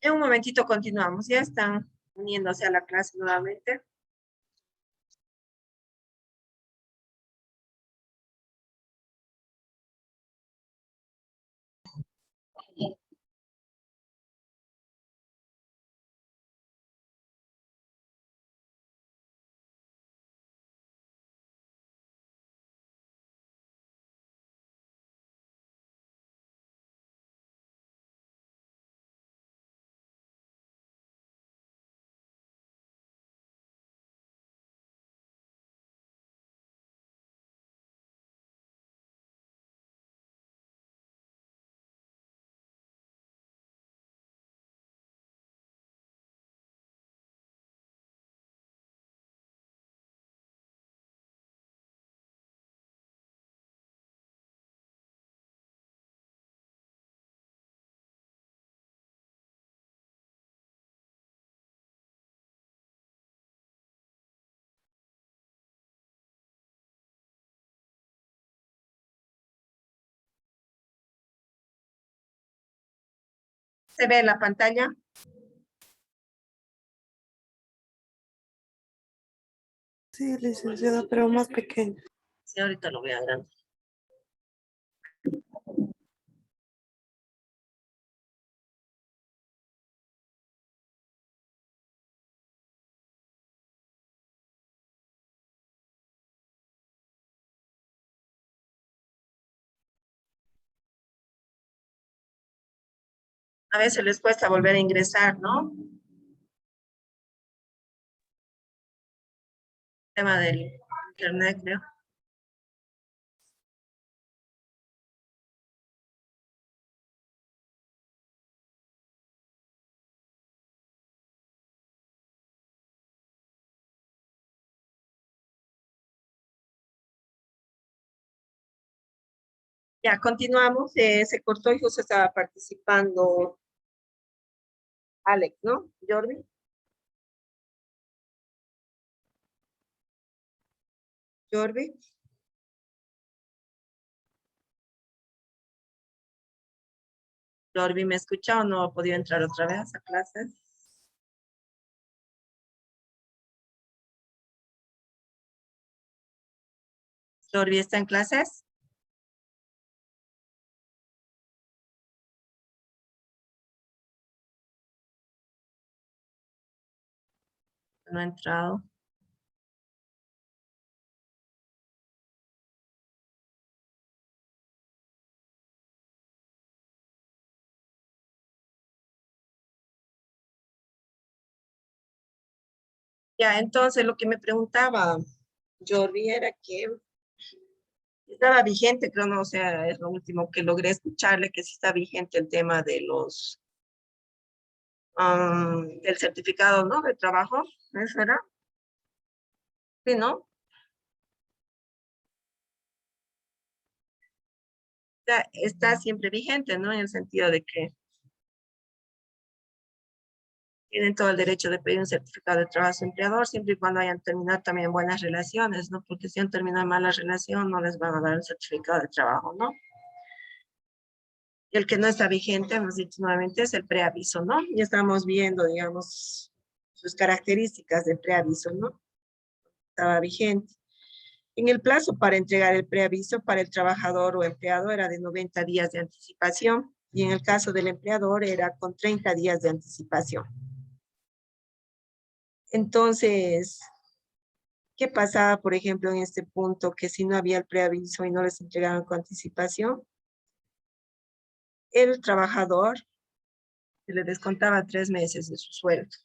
En un momentito continuamos. Ya están uniéndose a la clase nuevamente. ¿Se ve la pantalla? Sí, licenciada, pero más pequeño. Sí, ahorita lo voy a agrandar. A veces les cuesta volver a ingresar, ¿no? Tema del internet, creo. Ya, continuamos. Se cortó y justo estaba participando Alex, ¿no? Jordi. Jordi. Jordi, ¿me escucha o no ha podido entrar otra vez a clase? Jordi está en clases. No ha entrado. Ya, entonces lo que me preguntaba Jordi era que estaba vigente, creo, no, o sea, es lo último que logré escucharle, que sí está vigente el tema de los, del certificado, ¿no? De trabajo, ¿eso era? Sí, ¿no? Está siempre vigente, ¿no? En el sentido de que tienen todo el derecho de pedir un certificado de trabajo a su empleador, siempre y cuando hayan terminado también buenas relaciones, ¿no? Porque si han terminado mala relación, no les van a dar el certificado de trabajo, ¿no? Y el que no está vigente, hemos dicho nuevamente, es el preaviso, ¿no? Y estamos viendo, digamos, sus características del preaviso, ¿no? Estaba vigente. En el plazo para entregar el preaviso para el trabajador o empleado era de 90 días de anticipación y en el caso del empleador era con 30 días de anticipación. Entonces, ¿qué pasaba, por ejemplo, en este punto que si no había el preaviso y no les entregaban con anticipación? El trabajador se le descontaba 3 meses de su sueldo.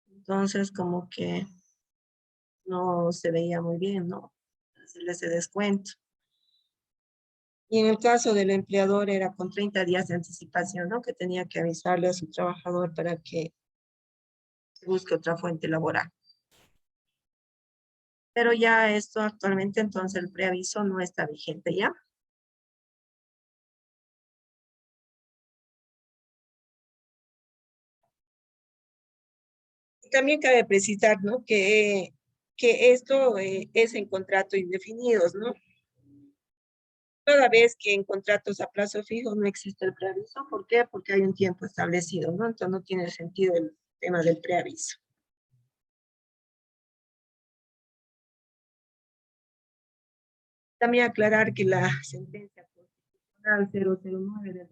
Entonces, como que no se veía muy bien, ¿no? Hacerle ese descuento. Y en el caso del empleador era con 30 días de anticipación, ¿no? Que tenía que avisarle a su trabajador para que busque otra fuente laboral. Pero ya esto actualmente, entonces el preaviso no está vigente ya. Y también cabe precisar, ¿no? Que esto es en contrato indefinidos, ¿no? Toda vez que en contratos a plazo fijo no existe el preaviso. ¿Por qué? Porque hay un tiempo establecido, ¿no? Entonces no tiene sentido el tema del preaviso. También aclarar que la sentencia constitucional 009 de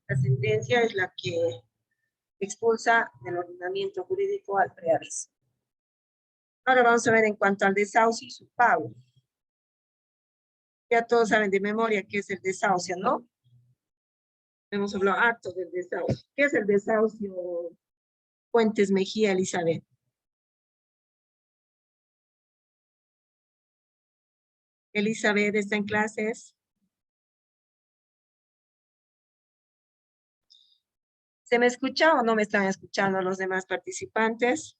la sentencia es la que expulsa del ordenamiento jurídico al preaviso. Ahora vamos a ver en cuanto al desahucio y su pago. Ya todos saben de memoria qué es el desahucio, ¿no? Hemos hablado harto del desahucio. ¿Qué es el desahucio? Fuentes Mejía, Elizabeth. Elizabeth está en clases. ¿Se me escucha o no me están escuchando los demás participantes?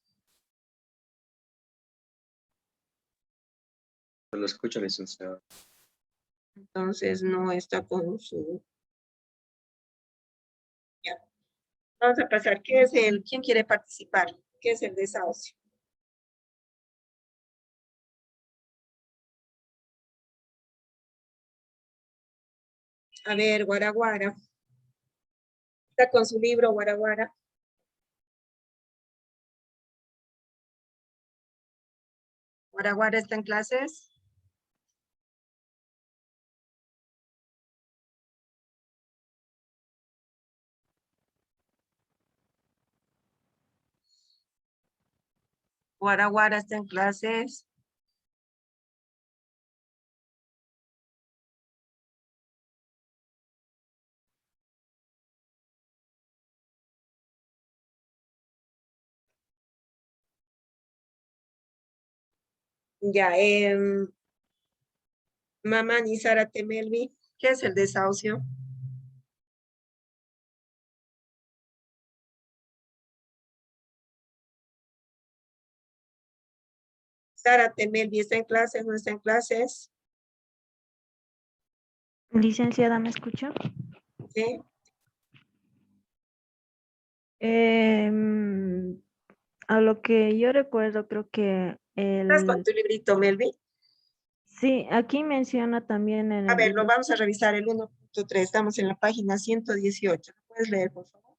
Lo escucho, licenciado. Entonces no está con su... Ya. Vamos a pasar. ¿Quién quiere participar? ¿Qué es el desahucio? A ver, Guaraguara. ¿Está con su libro, Guaraguara? ¿Guaraguara está en clases? Guaraguara está en clases. Ya, Mamá ni Sara Temelvi, ¿qué es el desahucio? Sara Temelvi, ¿está en clases? ¿No está en clases? Licenciada, ¿me escucha? ¿Sí? A lo que yo recuerdo, creo que ¿Estás con tu librito, Melvi? sí, aquí menciona también en A el ver, lo libro vamos a revisar el 1.3. Estamos en la página 118. ¿Puedes leer, por favor?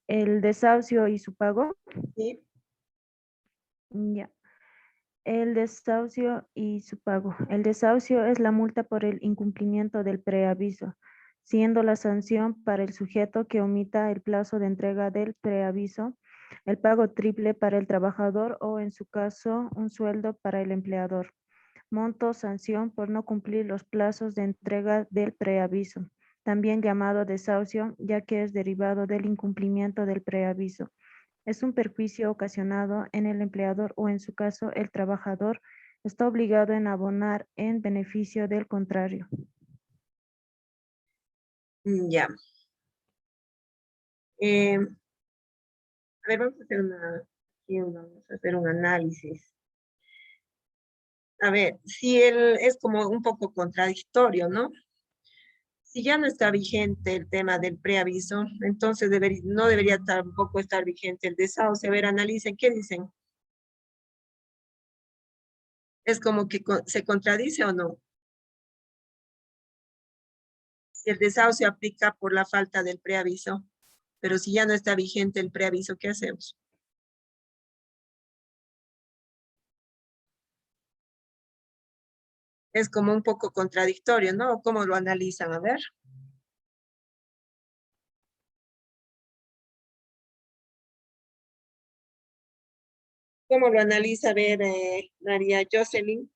el desahucio y su pago. Sí. Ya. El desahucio y su pago. El desahucio es la multa por el incumplimiento del preaviso, siendo la sanción para el sujeto que omita el plazo de entrega del preaviso, el pago triple para el trabajador o, en su caso, un sueldo para el empleador. Monto sanción por no cumplir los plazos de entrega del preaviso, también llamado desahucio, ya que es derivado del incumplimiento del preaviso. Es un perjuicio ocasionado en el empleador o, en su caso, el trabajador está obligado en abonar en beneficio del contrario. Ya. A ver, vamos a hacer un análisis. A ver, si él es como un poco contradictorio, ¿no? Si ya no está vigente el tema del preaviso, entonces no debería tampoco estar vigente el desahucio. A ver, analicen, ¿qué dicen? ¿Es como que se contradice o no? Si el desahucio aplica por la falta del preaviso, pero si ya no está vigente el preaviso, ¿qué hacemos? Es como un poco contradictorio, ¿no? ¿Cómo lo analizan? A ver. ¿Cómo lo analiza? A ver, María Jocelyn.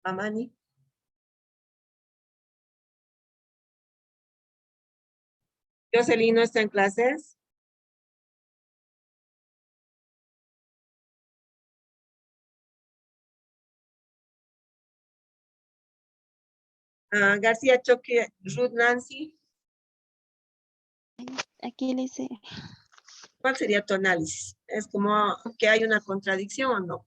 Mamani. Jocelyn no está en clases. García Choque, Ruth Nancy. Aquí le hice. ¿Cuál sería tu análisis? ¿Es como que hay una contradicción o no?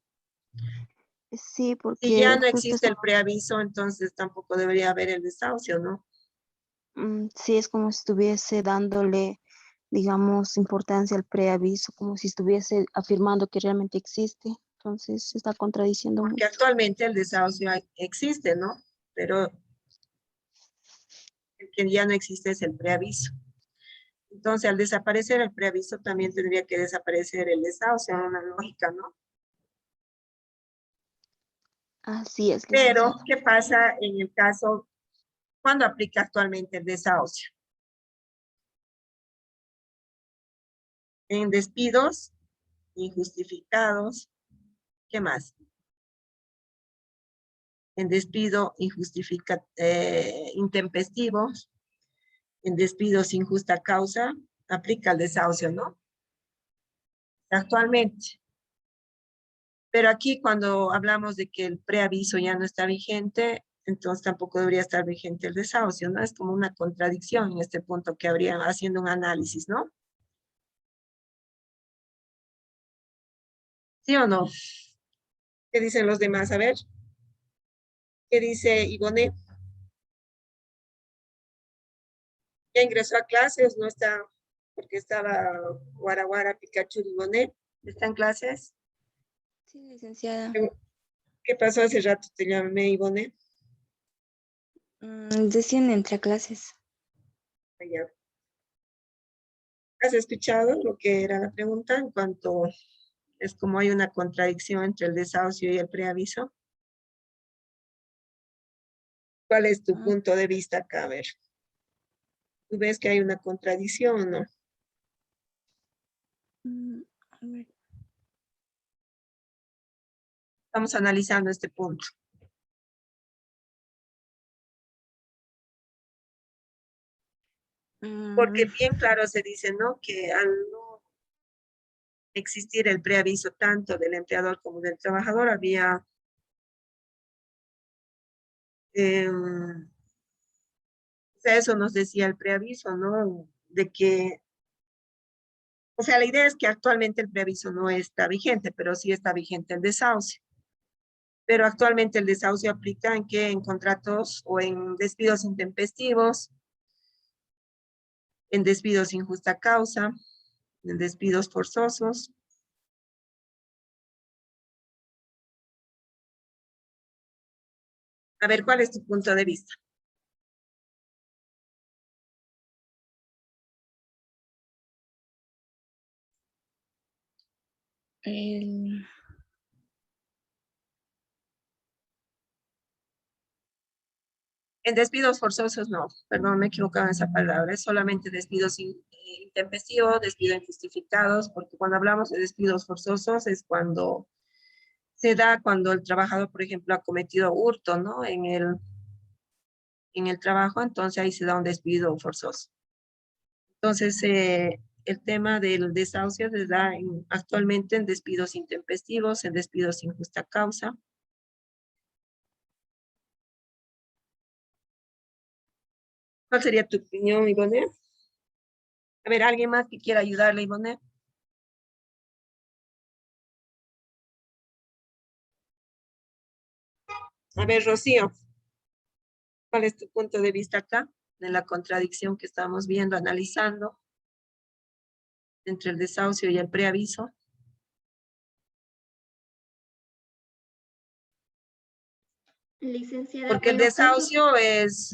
Sí, Si ya porque no justo existe el preaviso, entonces tampoco debería haber el desahucio, ¿no? sí es como si estuviese dándole digamos, importancia al preaviso, como si estuviese afirmando que realmente existe. Entonces se está contradiciendo Porque mucho. actualmente el desahucio existe, ¿no? Pero el que ya no existe es el preaviso. Entonces, al desaparecer el preaviso, también tendría que desaparecer el desahucio, una lógica, ¿no? Así es, Pero, licenciada. ¿qué pasa en el caso cuando aplica actualmente el desahucio? En despidos injustificados, ¿qué más? En despido intempestivo, en despido sin justa causa, aplica el desahucio, ¿no? Actualmente. Pero aquí cuando hablamos de que el preaviso ya no está vigente, entonces tampoco debería estar vigente el desahucio, ¿no? Es como una contradicción en este punto que habría haciendo un análisis, ¿no? ¿Sí o no? ¿Qué dicen los demás? A ver, ¿qué dice Ivonne? Ya ingresó a clases, no está, porque estaba Guaraguara, Pikachu, Ivonne. ¿Está en clases? Sí, licenciada. ¿Qué pasó hace rato? Te llamé, Ivonne. Decían entre clases. Allá. ¿Has escuchado lo que era la pregunta en cuanto es como hay una contradicción entre el desahucio y el preaviso? ¿Cuál es tu punto de vista acá? A ver, ¿tú ves que hay una contradicción o no? A ver. Estamos analizando este punto. Porque bien claro se dice, ¿no? Que al no existir el preaviso tanto del empleador como del trabajador, había o sea, eso nos decía el preaviso, ¿no? De que, o sea, la idea es que actualmente el preaviso no está vigente, pero sí está vigente el desahucio. Pero actualmente el desahucio aplica en que en contratos o en despidos intempestivos, en despidos sin justa causa, en despidos forzosos. A ver, ¿cuál es tu punto de vista? El- En despidos forzosos no, perdón, me he equivocado en esa palabra, es solamente despidos intempestivos, despidos injustificados, porque cuando hablamos de despidos forzosos es cuando se da cuando el trabajador, por ejemplo, ha cometido hurto, ¿no? En el trabajo, entonces ahí se da un despido forzoso. Entonces, el tema del desahucio se da actualmente en despidos intempestivos, en despidos sin justa causa. ¿Cuál sería tu opinión, Ivonne? A ver, ¿alguien más que quiera ayudarle, Ivonne? A ver, Rocío, ¿cuál es tu punto de vista acá? De la contradicción que estamos viendo, analizando entre el desahucio y el preaviso. Licenciada, Porque el en los casos, desahucio es,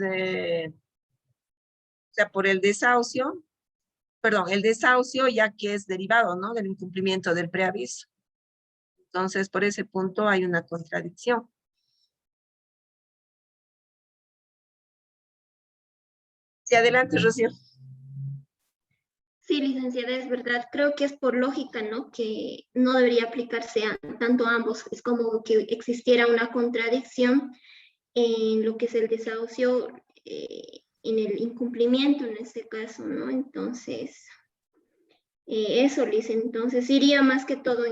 o sea, por el desahucio, perdón, el desahucio ya que es derivado, ¿no? Del incumplimiento del preaviso. Entonces, por ese punto hay una contradicción. Sí, adelante, Rocío. sí, licenciada, es verdad. Creo que es por lógica, ¿no? Que no debería aplicarse tanto a ambos. Es como que existiera una contradicción en lo que es el desahucio, en el incumplimiento en este caso, ¿no? Entonces, eso, Liz, entonces iría más que todo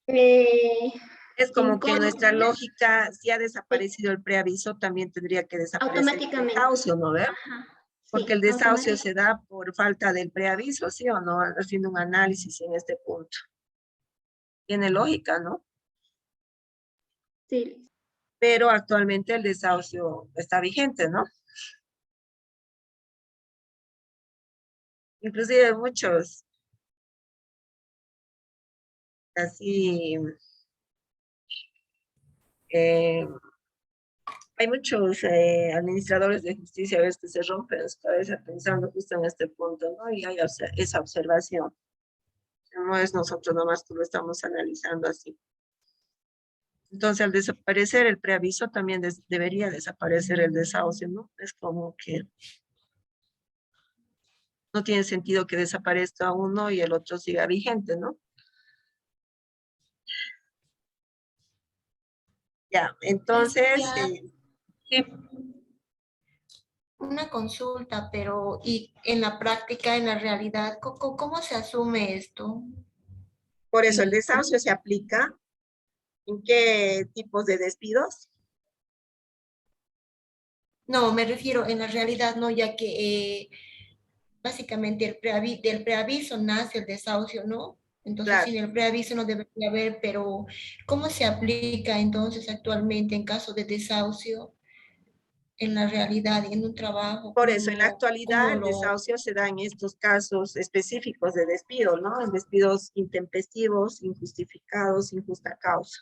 eh, Es en como que en contra, nuestra lógica, si ha desaparecido el preaviso, también tendría que desaparecer el automáticamente. desahucio, ¿no ve? Ajá, Porque el sí, desahucio se automáticamente. da por falta del preaviso, ¿sí o no? Haciendo un análisis en este punto. Tiene lógica, ¿no? Sí, Pero actualmente el desahucio está vigente, ¿no? inclusive muchos, así, eh, hay muchos administradores de justicia a veces que se rompen su cabeza pensando justo en este punto, ¿no? Y hay esa observación. No es nosotros nomás que lo estamos analizando así. Entonces, al desaparecer el preaviso, también debería desaparecer el desahucio, ¿no? Es como que no tiene sentido que desaparezca uno y el otro siga vigente, ¿no? Ya, entonces, Ya sí, una consulta, pero ¿y en la práctica, en la realidad, cómo se asume esto? por eso el ¿Cómo? desahucio se aplica en qué tipos de despidos. No, me refiero en la realidad, no, ya que básicamente del preaviso nace el desahucio, ¿no? Entonces, Claro, sin el preaviso no debería haber, pero ¿cómo se aplica entonces actualmente en caso de desahucio en la realidad y en un trabajo? por eso en la Cómo actualidad el lo, desahucio se da en estos casos específicos de despido, ¿no? En despidos intempestivos, injustificados, sin justa causa.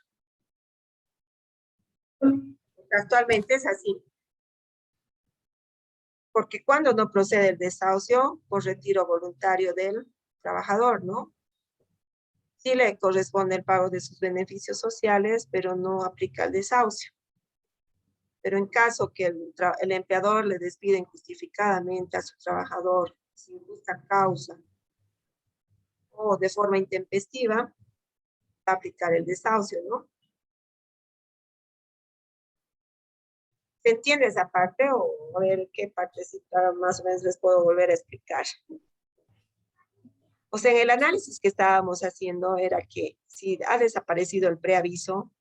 Actualmente es así. Porque cuando no procede el desahucio, por retiro voluntario del trabajador, ¿no? Sí le corresponde el pago de sus beneficios sociales, pero no aplica el desahucio. Pero en caso que el empleador le despide injustificadamente a su trabajador sin justa causa o de forma intempestiva, va a aplicar el desahucio, ¿no? ¿Se entiende esa parte o a ver qué partecita más o menos les puedo volver a explicar? O sea, en el análisis que estábamos haciendo era que si ha desaparecido el preaviso,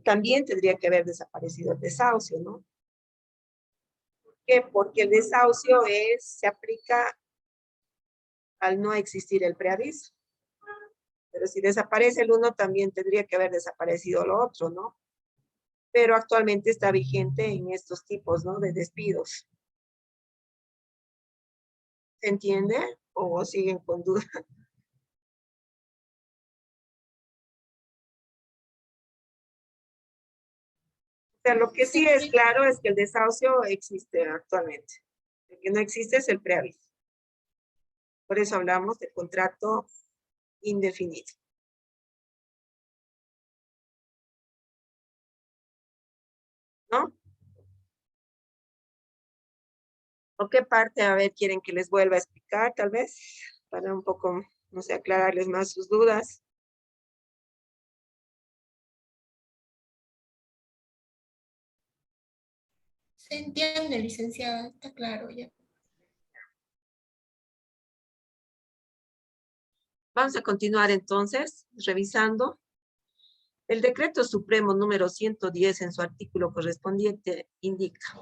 también tendría que haber desaparecido el desahucio, ¿no? ¿Por qué? Porque el desahucio se aplica al no existir el preaviso. Pero si desaparece el uno, también tendría que haber desaparecido lo otro, ¿no? Pero actualmente está vigente en estos tipos, ¿no? De despidos. ¿Se entiende? ¿O siguen con dudas? O sea, lo que sí es claro es que el desahucio existe actualmente. El que no existe es el preaviso. Por eso hablamos de contrato indefinido. ¿No? ¿O qué parte, a ver, quieren que les vuelva a explicar, tal vez? Para un poco, no sé, aclararles más sus dudas. se entiende, licenciada? Está claro ya. Vamos a continuar entonces, revisando. El decreto supremo número 110 en su artículo correspondiente indica,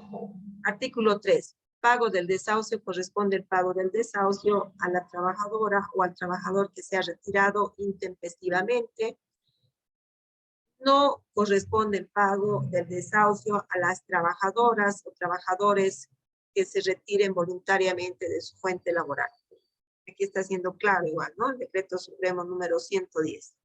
artículo 3, pago del desahucio corresponde el pago del desahucio a la trabajadora o al trabajador que se ha retirado intempestivamente. No corresponde el pago del desahucio a las trabajadoras o trabajadores que se retiren voluntariamente de su fuente laboral. Aquí está siendo claro igual, ¿no? El decreto supremo número 110.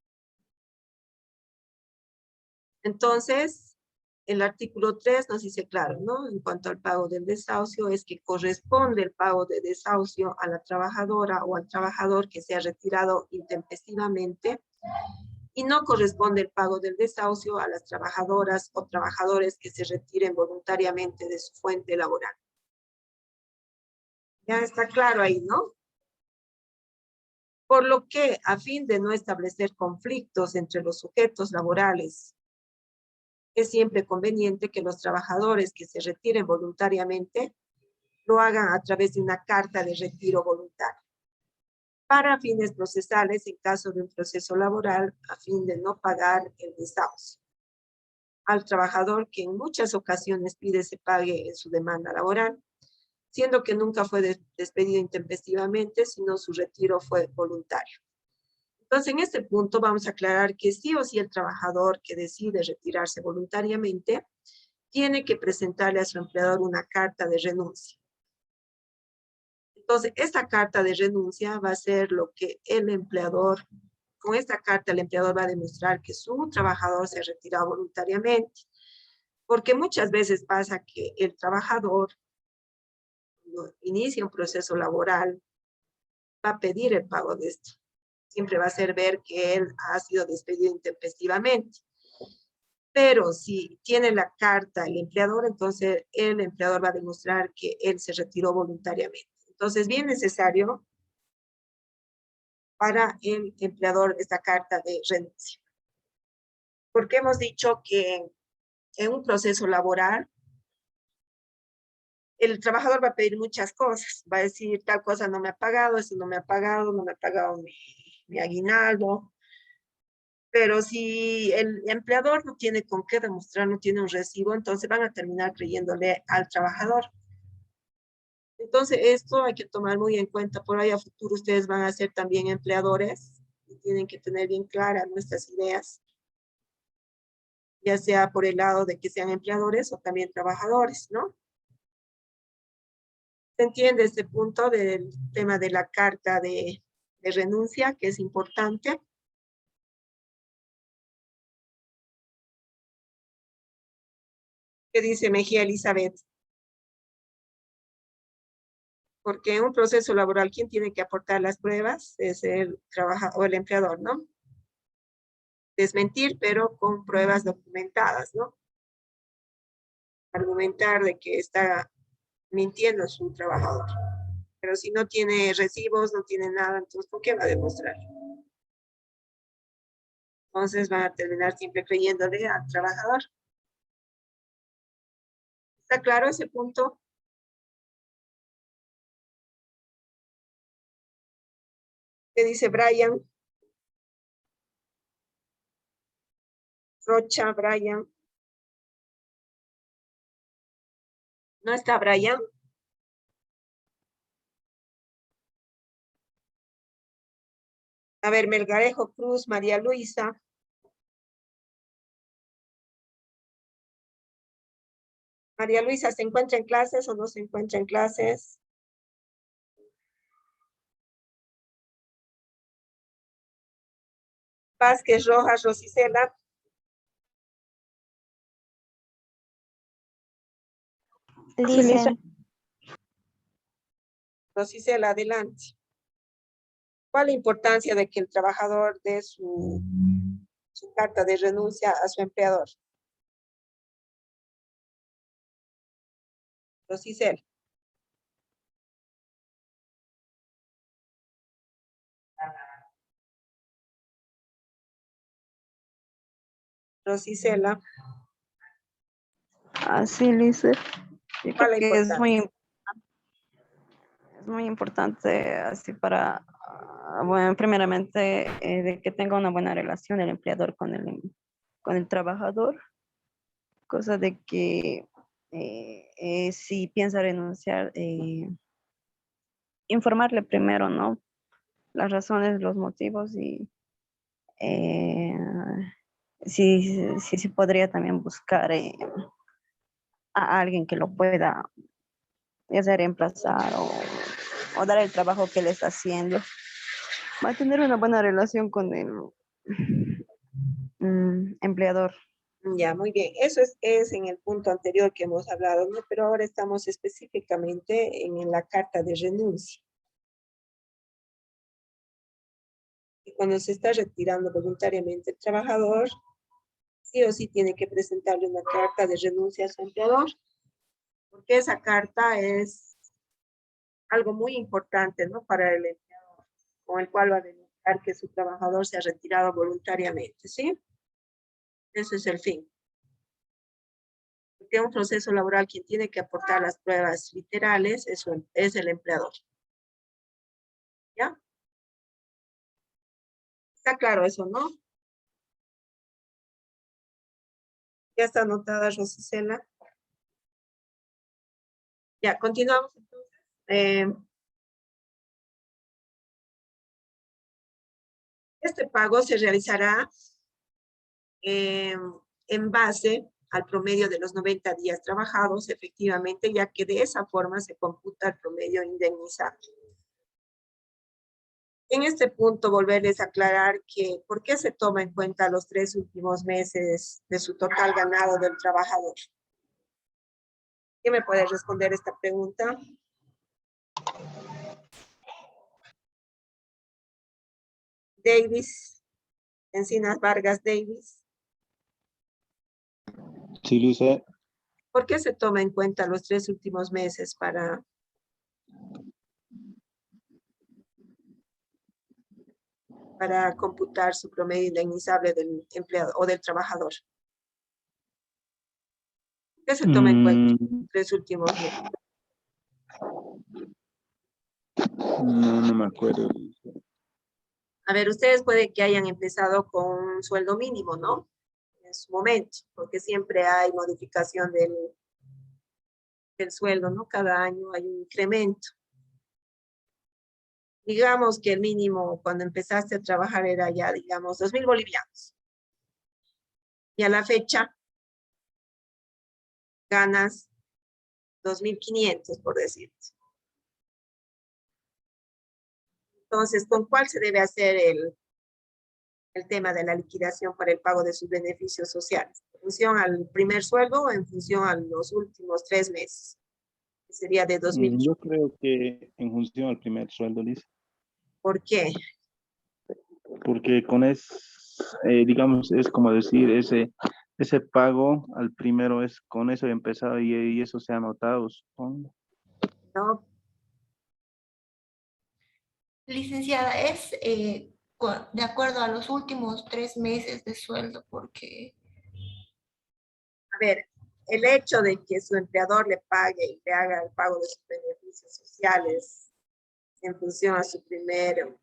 Entonces, el artículo 3 nos dice claro, ¿no? En cuanto al pago del desahucio, es que corresponde el pago de desahucio a la trabajadora o al trabajador que se ha retirado intempestivamente y no corresponde el pago del desahucio a las trabajadoras o trabajadores que se retiren voluntariamente de su fuente laboral. Ya está claro ahí, ¿no? Por lo que, a fin de no establecer conflictos entre los sujetos laborales, es siempre conveniente que los trabajadores que se retiren voluntariamente lo hagan a través de una carta de retiro voluntario para fines procesales en caso de un proceso laboral a fin de no pagar el desahucio al trabajador que en muchas ocasiones pide se pague en su demanda laboral, siendo que nunca fue despedido intempestivamente, sino su retiro fue voluntario. Entonces, en este punto vamos a aclarar que sí o sí el trabajador que decide retirarse voluntariamente tiene que presentarle a su empleador una carta de renuncia. Entonces, esta carta de renuncia va a ser lo que el empleador, con esta carta el empleador va a demostrar que su trabajador se ha retirado voluntariamente. Porque muchas veces pasa que el trabajador, cuando inicia un proceso laboral, va a pedir el pago de esto. Siempre va a ser ver que él ha sido despedido intempestivamente. Pero si tiene la carta el empleador, entonces el empleador va a demostrar que él se retiró voluntariamente. Entonces, es bien necesario para el empleador esta carta de renuncia. Porque hemos dicho que en un proceso laboral, el trabajador va a pedir muchas cosas. Va a decir, tal cosa no me ha pagado, eso no me ha pagado, no me ha pagado mi aguinaldo. Pero si el empleador no tiene con qué demostrar, no tiene un recibo, entonces van a terminar creyéndole al trabajador. Entonces, esto hay que tomar muy en cuenta. Por ahí a futuro ustedes van a ser también empleadores y tienen que tener bien claras nuestras ideas, ya sea por el lado de que sean empleadores o también trabajadores, ¿no? ¿Se entiende este punto del tema de la carta de renuncia, que es importante? ¿Qué dice Mejía Elizabeth? Porque en un proceso laboral, ¿quién tiene que aportar las pruebas? Es el trabajador o el empleador, ¿no? Desmentir, pero con pruebas documentadas, ¿no? Argumentar de que está mintiendo su trabajador. Pero si no tiene recibos, no tiene nada, entonces, ¿por qué va a demostrar? Entonces van a terminar siempre creyéndole al trabajador. ¿Está claro ese punto? ¿Qué dice Brian? Rocha, Brian. ¿No está Brian? A ver, Melgarejo Cruz, María Luisa. María Luisa, ¿se encuentra en clases o no se encuentra en clases? Vázquez Rojas, Rosicela. Listen. Rosicela, adelante. ¿Cuál es la importancia de que el trabajador dé su carta de renuncia a su empleador? Rosicela. Rosicela. Así, Lice. Yo ¿Cuál creo es la que importancia? es muy importante así para, bueno, primeramente, de que tenga una buena relación el empleador con el trabajador, cosa de que si piensa renunciar, informarle primero, ¿no? Las razones, los motivos y eh, sí podría también buscar a alguien que lo pueda ya sea reemplazar o dar el trabajo que le está haciendo. Mantener una buena relación con el empleador. Ya, muy bien. Eso es en el punto anterior que hemos hablado, ¿no? Pero ahora estamos específicamente en la carta de renuncia. Y cuando se está retirando voluntariamente el trabajador, sí o sí tiene que presentarle una carta de renuncia a su empleador, porque esa carta es algo muy importante, ¿no? Para el empleador, con el cual va a demostrar que su trabajador se ha retirado voluntariamente, ¿sí? Ese es el fin. Porque un proceso laboral, quien tiene que aportar las pruebas literales es el empleador. ¿Ya? Está claro eso, ¿no? Ya está anotada, Rosicela. Ya, continuamos entonces. Este pago se realizará en base al promedio de los 90 días trabajados, efectivamente, ya que de esa forma se computa el promedio indemnizable. En este punto, volverles a aclarar que ¿por qué se toma en cuenta los 3 últimos meses de su total ganado del trabajador? ¿Quién me puede responder esta pregunta? Davis, Encinas Vargas Davis. Sí, Luisa. ¿Por qué se toma en cuenta los 3 últimos meses para computar su promedio indemnizable del empleado o del trabajador? ¿Qué se toma en cuenta los 3 últimos meses? No me acuerdo. A ver, ustedes puede que hayan empezado con un sueldo mínimo, ¿no? En su momento, porque siempre hay modificación del sueldo, ¿no? Cada año hay un incremento. Digamos que el mínimo cuando empezaste a trabajar era ya, digamos, 2,000 bolivianos. Y a la fecha ganas 2,500, por decirte. Entonces, ¿con cuál se debe hacer el tema de la liquidación para el pago de sus beneficios sociales? ¿En función al primer sueldo o en función a los últimos 3 meses? Que sería de 2,000. Yo creo que en función al primer sueldo, Lisa. ¿Por qué? Porque digamos, es como decir, ese pago al primero es con eso he empezado y eso se ha notado, supongo. ¿No? Licenciada, es de acuerdo a los últimos 3 meses de sueldo, porque A ver, el hecho de que su empleador le pague y le haga el pago de sus beneficios sociales en función a su primer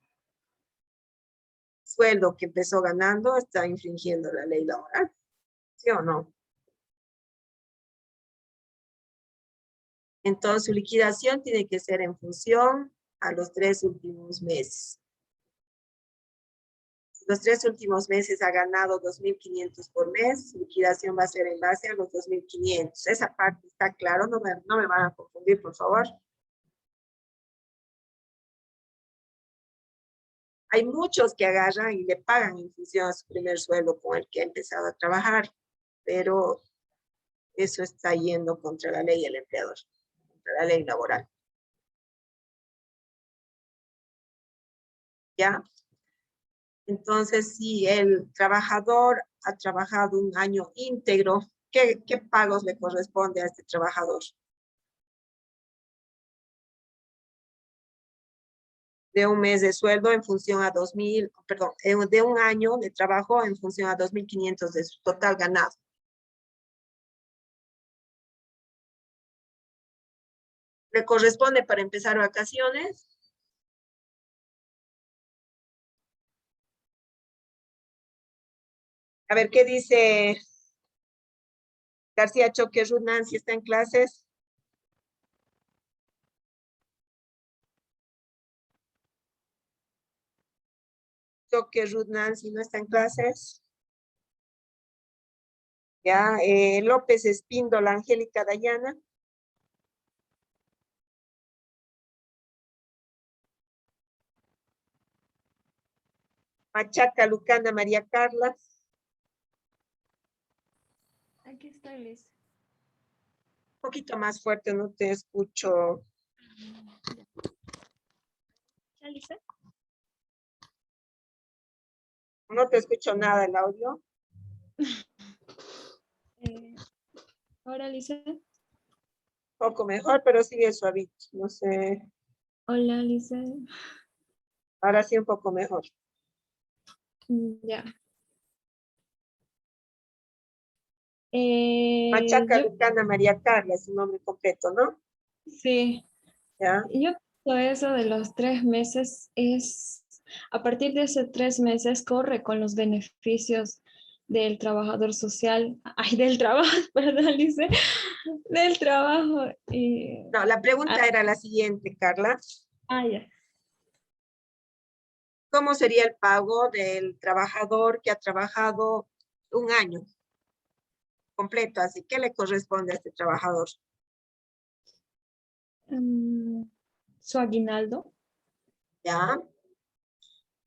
sueldo que empezó ganando, está infringiendo la ley laboral. ¿Sí o no? Entonces, su liquidación tiene que ser en función a los 3 últimos meses. Si los 3 últimos meses ha ganado 2,500 por mes, su liquidación va a ser en base a los 2,500. Esa parte está claro, no me van a confundir, por favor. Hay muchos que agarran y le pagan en función a su primer sueldo con el que ha empezado a trabajar, pero eso está yendo contra la ley del empleador, contra la ley laboral. ¿Ya? Entonces, si el trabajador ha trabajado un año íntegro, ¿qué pagos le corresponde a este trabajador? De un mes de sueldo en función a 2,000, perdón, de un año de trabajo en función a 2,500 de su total ganado. ¿Le corresponde para empezar vacaciones? A ver, ¿qué dice García Choque Ruth Nancy? ¿Está en clases? Choque Ruth Nancy, ¿no está en clases? Ya, López Espíndola, Angélica Dayana. Machaca Lucana María Carla. Aquí está Liz. Un poquito más fuerte, no te escucho. ¿Ya, Lisa? No te escucho nada el audio. Ahora, Lisa. Un poco mejor, pero sigue suavito. No sé. Hola, Lisa. Ahora sí un poco mejor. Ya. Machaca Yo, Lucana María Carla es su nombre completo, ¿no? sí, Ya. yo pienso eso de los 3 meses es, a partir de esos 3 meses corre con los beneficios del trabajador social, ay, del trabajo, perdón, Lisa, del trabajo. Y, No, la pregunta era la siguiente, Carla. ya. ¿Cómo sería el pago del trabajador que ha trabajado un año? completo, así que le corresponde a este trabajador. Su aguinaldo. ¿Ya?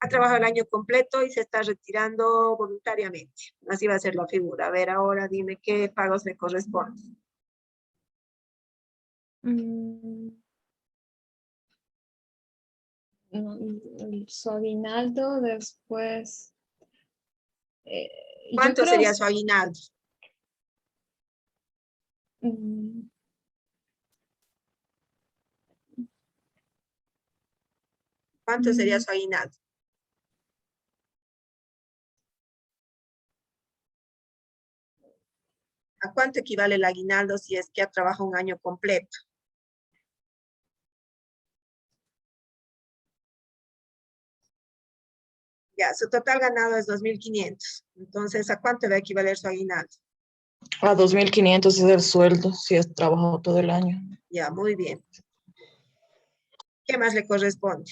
Ha trabajado el año completo y se está retirando voluntariamente. Así va a ser la figura. A ver, ahora dime qué pagos le corresponden. Su aguinaldo, después. Yo ¿Cuánto creo. sería su aguinaldo? mm, ¿Cuánto sería mm, su aguinaldo? ¿A cuánto equivale el aguinaldo si es que ha trabajado un año completo? Ya, su total ganado es 2.500. Entonces, ¿a cuánto va a equivaler su aguinaldo? A 2.500 es el sueldo si has trabajado todo el año. Ya, muy bien. ¿Qué más le corresponde?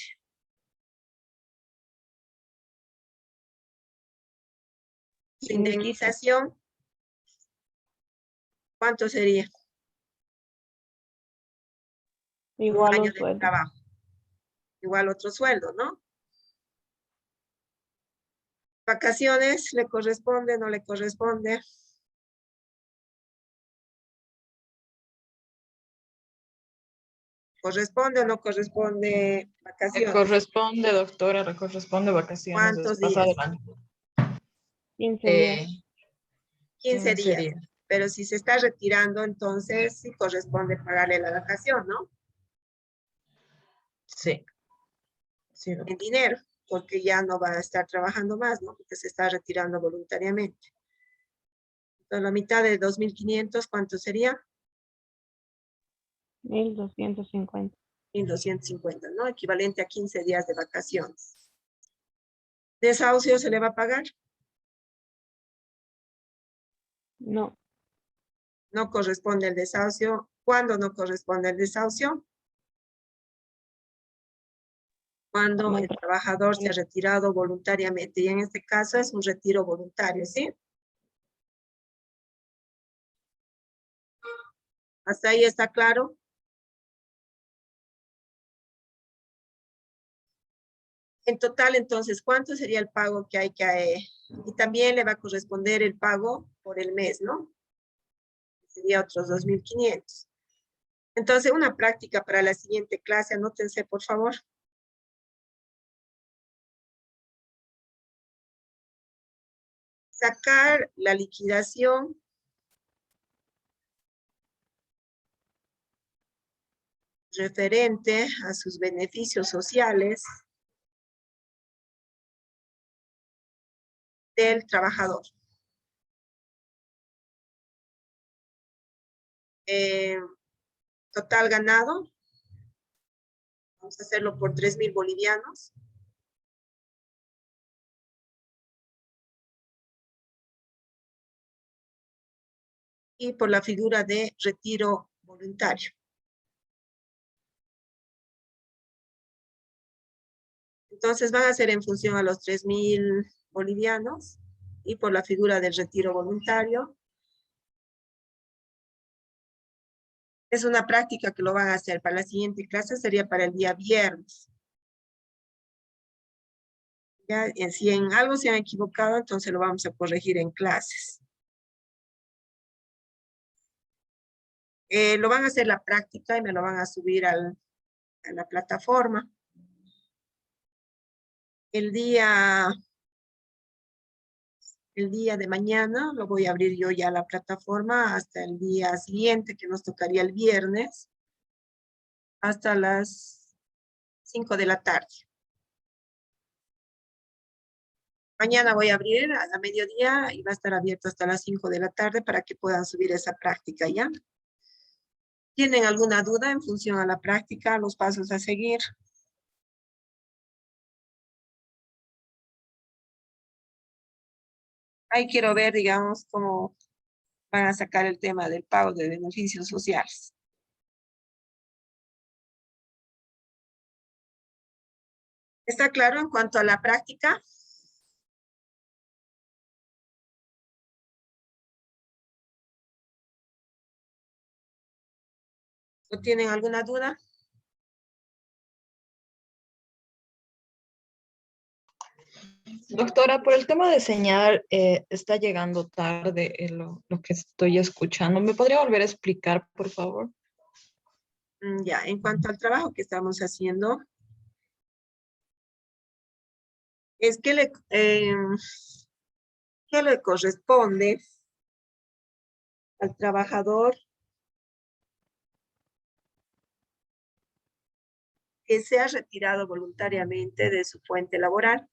Su indemnización, ¿cuánto sería? Un Igual año un de sueldo. trabajo. Igual otro sueldo, ¿no? Vacaciones, ¿le corresponde, no le corresponde? ¿Corresponde o no corresponde Le vacaciones? corresponde, doctora, le corresponde vacaciones ¿Cuántos pasado días? el año. 15 días. 15 días. días. Pero si se está retirando, entonces sí corresponde pagarle la vacación, ¿no? Sí. Sí, En dinero, porque ya no va a estar trabajando más, ¿no? Porque se está retirando voluntariamente. Entonces, la mitad de 2.500, ¿cuánto sería? 1.250. 1.250, ¿no? Equivalente a 15 días de vacaciones. ¿Desahucio se le va a pagar? No, No corresponde el desahucio. ¿Cuándo no corresponde el desahucio? Cuando cuando el trabajador se ha retirado voluntariamente. Y en este caso es un retiro voluntario, ¿sí? ¿Hasta ahí está claro? En total, entonces, ¿cuánto sería el pago que hay que... y también le va a corresponder el pago por el mes, ¿no? Sería otros 2.500. Entonces, una práctica para la siguiente clase, anótense, por favor. Sacar la liquidación referente a sus beneficios sociales del trabajador. Total ganado, vamos a hacerlo por 3.000 bolivianos. Y por la figura de retiro voluntario. Entonces van a ser en función a los 3.000 bolivianos y por la figura del retiro voluntario. Es una práctica que lo van a hacer para la siguiente clase, sería para el día viernes. Ya, si en algo se han equivocado, entonces lo vamos a corregir en clases. Lo van a hacer la práctica y me lo van a subir a la plataforma. El día de mañana lo voy a abrir yo ya la plataforma hasta el día siguiente, que nos tocaría el viernes, hasta las 5 de la tarde. Mañana voy a abrir a la mediodía y va a estar abierto hasta las 5 de la tarde para que puedan subir esa práctica ya. ¿Tienen alguna duda en función a la práctica, los pasos a seguir? Ahí quiero ver, digamos, cómo van a sacar el tema del pago de beneficios sociales. ¿Está claro en cuanto a la práctica? ¿O tienen alguna duda? Doctora, por el tema de señal, está llegando tarde lo que estoy escuchando. ¿Me podría volver a explicar, por favor? Ya, en cuanto al trabajo que estamos haciendo, es que ¿qué le corresponde al trabajador que se ha retirado voluntariamente de su fuente laboral?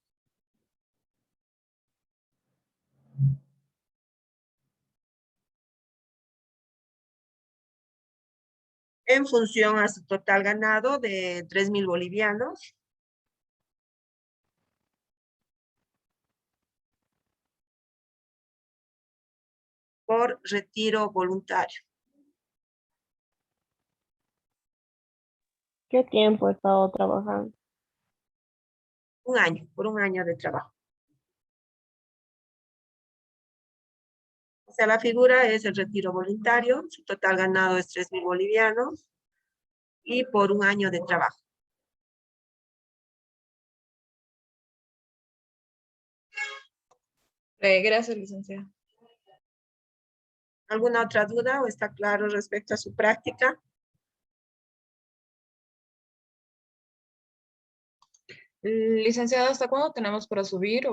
En función a su total ganado de 3.000 bolivianos. Por retiro voluntario. ¿Qué tiempo he estado trabajando? Un año, por un año de trabajo. O sea, la figura es el retiro voluntario, su total ganado es 3.000 bolivianos y por un año de trabajo. Gracias, licenciada. ¿Alguna otra duda o está claro respecto a su práctica? Licenciada, ¿hasta cuándo tenemos para subir?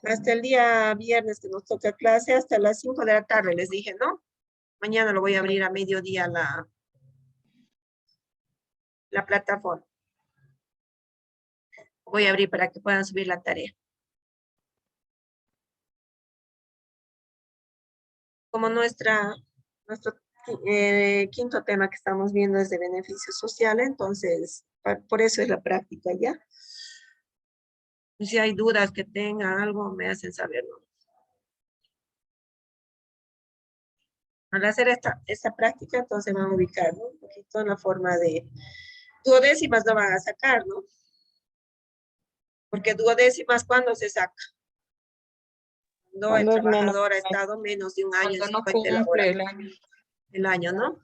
Hasta el día viernes que nos toca clase, hasta las 5 de la tarde, les dije, ¿no? Mañana lo voy a abrir a mediodía la plataforma. Voy a abrir para que puedan subir la tarea. Como nuestro quinto tema que estamos viendo es de beneficio social, entonces por eso es la práctica ya. Y si hay dudas que tengan algo, me hacen saberlo. Al hacer esta práctica, entonces van a ubicar, ¿no? Un poquito en la forma de duodécimas no van a sacar, ¿no? Porque duodécimas, ¿cuándo se saca? Cuando el Cuando es menos. trabajador ha estado menos de un año en Cuando su no fuente cumple laboral. El año, ¿no?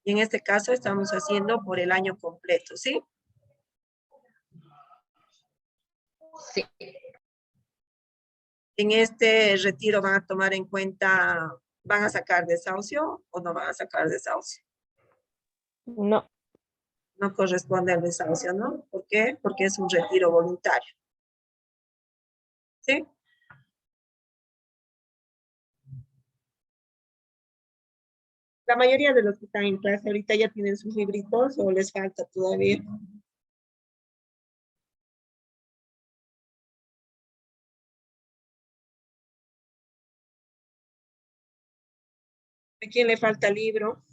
Y en este caso estamos haciendo por el año completo, ¿sí? Sí. En este retiro van a tomar en cuenta, ¿van a sacar desahucio o no van a sacar desahucio? No. No corresponde al desahucio, ¿no? ¿Por qué? Porque es un retiro voluntario. ¿Sí? La mayoría de los que están en clase ahorita ya tienen sus libritos o les falta todavía. ¿A quién le falta libro?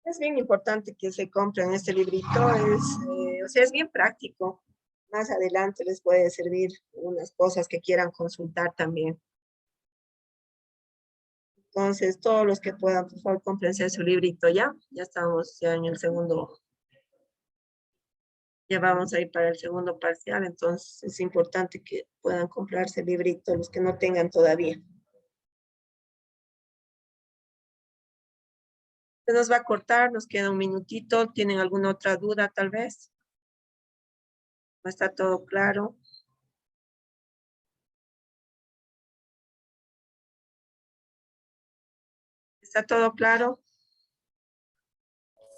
Es bien importante que se compren este librito, o sea, es bien práctico. Más adelante les puede servir unas cosas que quieran consultar también. Entonces, todos los que puedan, por favor, cómprense su librito ya. Ya estamos ya en el segundo. Ya vamos a ir para el segundo parcial, entonces es importante que puedan comprarse el librito los que no tengan todavía. Se nos va a cortar, nos queda un minutito. ¿Tienen alguna otra duda tal vez? ¿No está todo claro? ¿Está todo claro?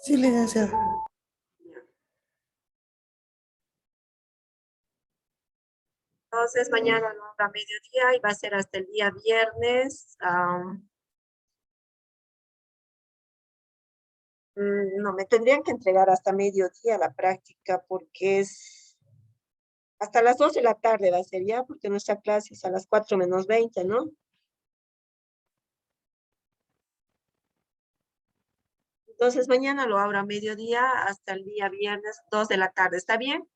Sí, licenciada. Entonces, mañana no a mediodía y va a ser hasta el día viernes. No, me tendrían que entregar hasta mediodía la práctica porque es hasta las 2 de la tarde va a ser ya, porque nuestra clase es a las 4 menos 20, ¿no? Entonces, mañana lo abro a mediodía hasta el día viernes, 2 de la tarde. ¿Está bien?